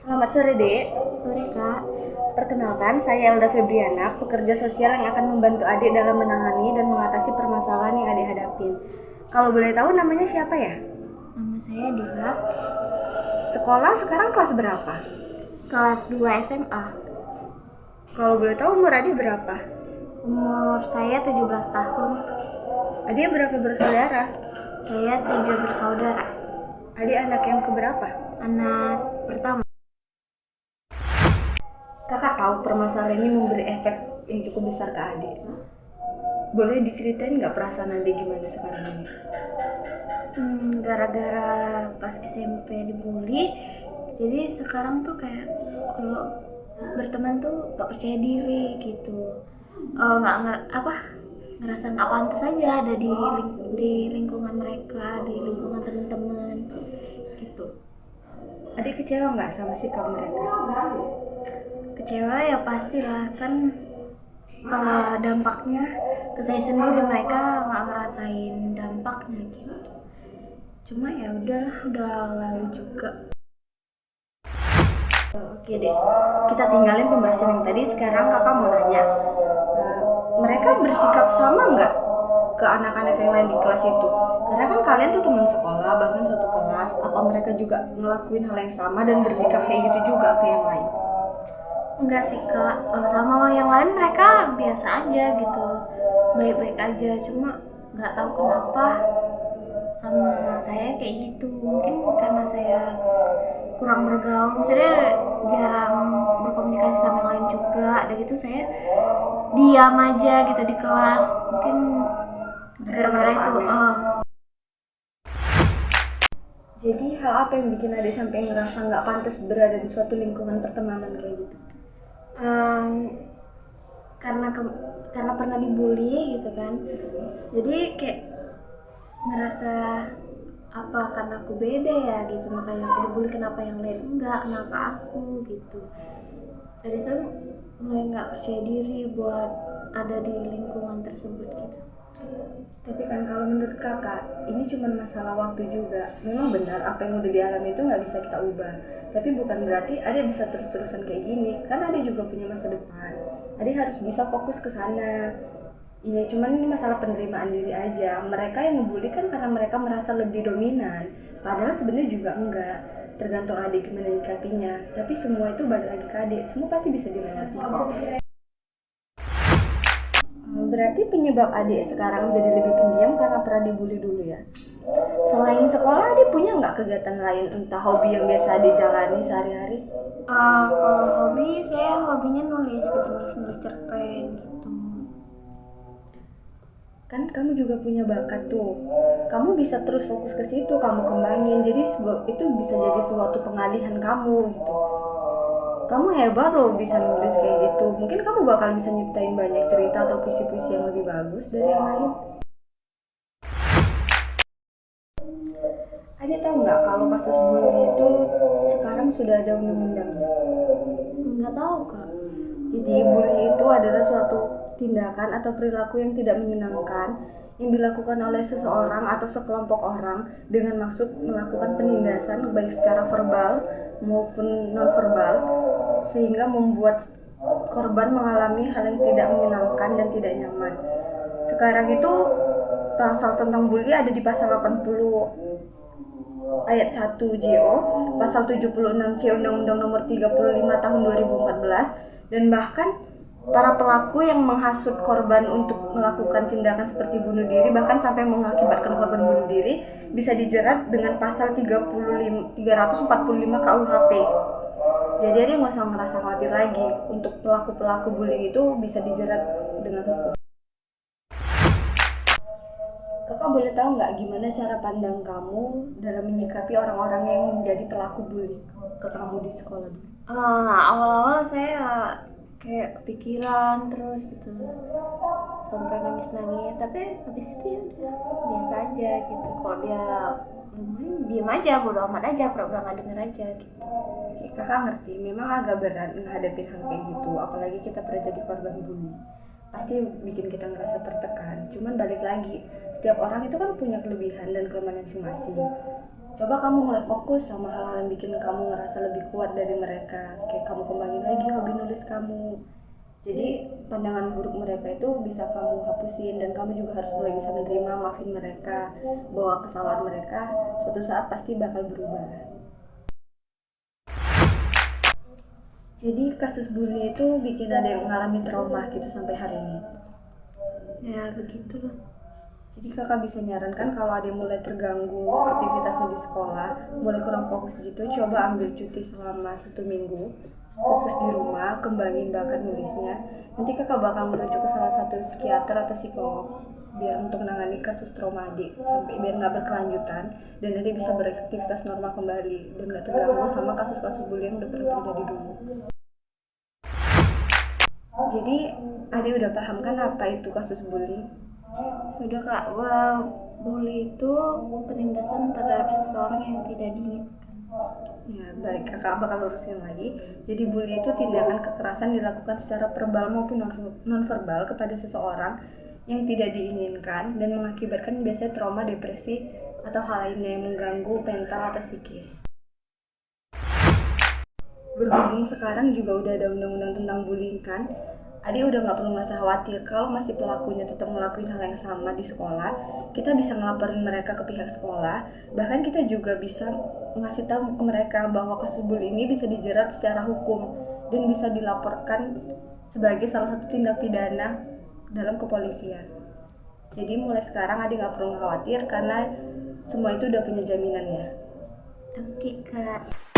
Selamat sore, Dek. Sore Kak. Perkenalkan, saya Elda Febriana, pekerja sosial yang akan membantu adik dalam menangani dan mengatasi permasalahan yang adik hadapin. Kalau boleh tahu namanya siapa ya? Nama saya Dila. Sekolah sekarang kelas berapa? Kelas 2 SMA. Kalau boleh tahu umur adik berapa? Umur saya 17 tahun. Adik berapa bersaudara? Saya 3 bersaudara. Adik anak yang keberapa? Anak pertama. Kakak tahu permasalahan ini memberi efek yang cukup besar ke adik. Boleh diceritain nggak perasaan adik gimana sekarang ini? Gara-gara pas SMP dibully, jadi sekarang tuh kayak kalau berteman tuh gak percaya diri gitu. Ngerasa nggak pantas aja ada di lingkungan mereka, di lingkungan teman-teman gitu. Adik kecewa nggak sama sikap mereka? Kecewa ya pastilah, kan dampaknya ke saya sendiri, mereka nggak ngerasain dampaknya gitu. Cuma ya udahlah, udah lalu juga. Oke deh, kita tinggalin pembahasan yang tadi. Sekarang kakak mau nanya, mereka bersikap sama nggak ke anak-anak yang lain di kelas itu? Karena kan kalian tuh teman sekolah, bahkan satu kelas. Apa mereka juga ngelakuin hal yang sama dan bersikap kayak gitu juga ke yang lain? Enggak sih Kak, sama yang lain mereka biasa aja gitu, baik-baik aja. Cuma nggak tahu kenapa sama saya kayak gitu. Mungkin karena saya kurang bergaul, maksudnya jarang berkomunikasi sama yang lain juga. Ada gitu saya diam aja gitu di kelas. Mungkin gara-gara itu. Jadi hal apa yang bikin adik sampai ngerasa nggak pantas berada di suatu lingkungan pertemanan kayak gitu? Em, karena karena pernah dibully gitu kan, jadi kayak ngerasa apa karena aku beda ya gitu, makanya aku dibully, kenapa yang lain enggak, kenapa aku gitu. Dari situ mulai nggak percaya diri buat ada di lingkungan tersebut gitu. Tapi kan kalau menurut kakak, ini cuma masalah waktu juga. Memang benar apa yang udah dialami itu nggak bisa kita ubah. Tapi bukan berarti Ade bisa terus-terusan kayak gini. Kan Ade juga punya masa depan. Ade harus bisa fokus ke sana. Ini cuman ini masalah penerimaan diri aja. Mereka yang ngebully kan karena mereka merasa lebih dominan. Padahal sebenarnya juga enggak. Tergantung Ade gimana nyikapinya. Tapi semua itu balik lagi ke Ade. Semua pasti bisa dilewati kok. Berarti penyebab adik sekarang jadi lebih pendiam karena pernah dibully dulu ya? Selain sekolah, adik punya nggak kegiatan lain, entah hobi yang biasa adik jalani sehari-hari? Kalau hobi, saya hobinya nulis gitu, nulis cerpen gitu. Kan kamu juga punya bakat tuh. Kamu bisa terus fokus ke situ, kamu kembangin. Jadi itu bisa jadi suatu pengalihan kamu gitu. Kamu hebat loh bisa nulis kayak gitu. Mungkin kamu bakal bisa nyiptain banyak cerita atau puisi-puisi yang lebih bagus dari yang lain. Ada tahu nggak kalau kasus bully itu sekarang sudah ada undang-undangnya? Nggak tahu Kak. Jadi bully itu adalah suatu tindakan atau perilaku yang tidak menyenangkan yang dilakukan oleh seseorang atau sekelompok orang dengan maksud melakukan penindasan baik secara verbal maupun nonverbal sehingga membuat korban mengalami hal yang tidak menyenangkan dan tidak nyaman. Sekarang itu pasal tentang bully ada di pasal 80 ayat 1 JO, pasal 76 C Undang-Undang Nomor 35 Tahun 2014, dan bahkan para pelaku yang menghasut korban untuk melakukan tindakan seperti bunuh diri bahkan sampai mengakibatkan korban bunuh diri bisa dijerat dengan pasal 345 KUHP. Jadi dia nggak usah ngerasa khawatir lagi, untuk pelaku-pelaku bullying itu bisa dijerat dengan hukum. Kakak boleh tahu nggak gimana cara pandang kamu dalam menyikapi orang-orang yang menjadi pelaku bully ke kamu di sekolah? Awal-awal saya kayak kepikiran terus gitu, sampai nangis-nangis, tapi habis itu ya udah biasa aja gitu. Kok dia diem aja, bodo amat aja, pura-pura nggak denger aja gitu. Kakak ngerti, memang agak berat menghadapi hal kayak gitu, apalagi kita pernah jadi korban bully. Pasti bikin kita ngerasa tertekan. Cuman balik lagi, setiap orang itu kan punya kelebihan dan kelemahan masing-masing. coba kamu mulai fokus sama hal-hal yang bikin kamu ngerasa lebih kuat dari mereka, kayak kamu kembangin lagi hobi nulis kamu. Jadi pandangan buruk mereka itu bisa kamu hapusin, dan kamu juga harus mulai bisa menerima, maafin mereka, bahwa kesalahan mereka suatu saat pasti bakal berubah. Jadi kasus bully itu bikin ada yang mengalami trauma gitu sampai hari ini. Ya begitulah. Jadi kakak bisa nyarankan kalau ada yang mulai terganggu aktivitasnya di sekolah, mulai kurang fokus gitu, coba ambil cuti selama 1 minggu, fokus di rumah, kembangin bakat nulisnya. Nanti kakak bakal merujuk ke salah satu psikiater atau psikolog biar untuk menangani kasus trauma adik, sampai biar nggak berkelanjutan dan nanti bisa beraktivitas normal kembali dan nggak terganggu sama kasus-kasus bully yang udah pernah terjadi dulu. Jadi adik udah paham kan apa itu kasus bully? Sudah kak, wah, bully itu penindasan terhadap seseorang yang tidak diinginkan. Ya, baik, kakak bakal lurusin lagi. Jadi bully itu tindakan kekerasan dilakukan secara verbal maupun nonverbal kepada seseorang yang tidak diinginkan dan mengakibatkan biasanya trauma, depresi, atau hal lainnya yang mengganggu mental atau psikis. Berhubung sekarang juga udah ada undang-undang tentang bullying kan, adik udah gak perlu merasa khawatir kalau masih pelakunya tetap ngelakuin hal yang sama di sekolah. Kita bisa ngelaporin mereka ke pihak sekolah, bahkan kita juga bisa ngasih tahu ke mereka bahwa kasus bully ini bisa dijerat secara hukum dan bisa dilaporkan sebagai salah satu tindak pidana dalam kepolisian. Jadi mulai sekarang adik gak perlu khawatir karena semua itu udah punya jaminan ya. Oke kak.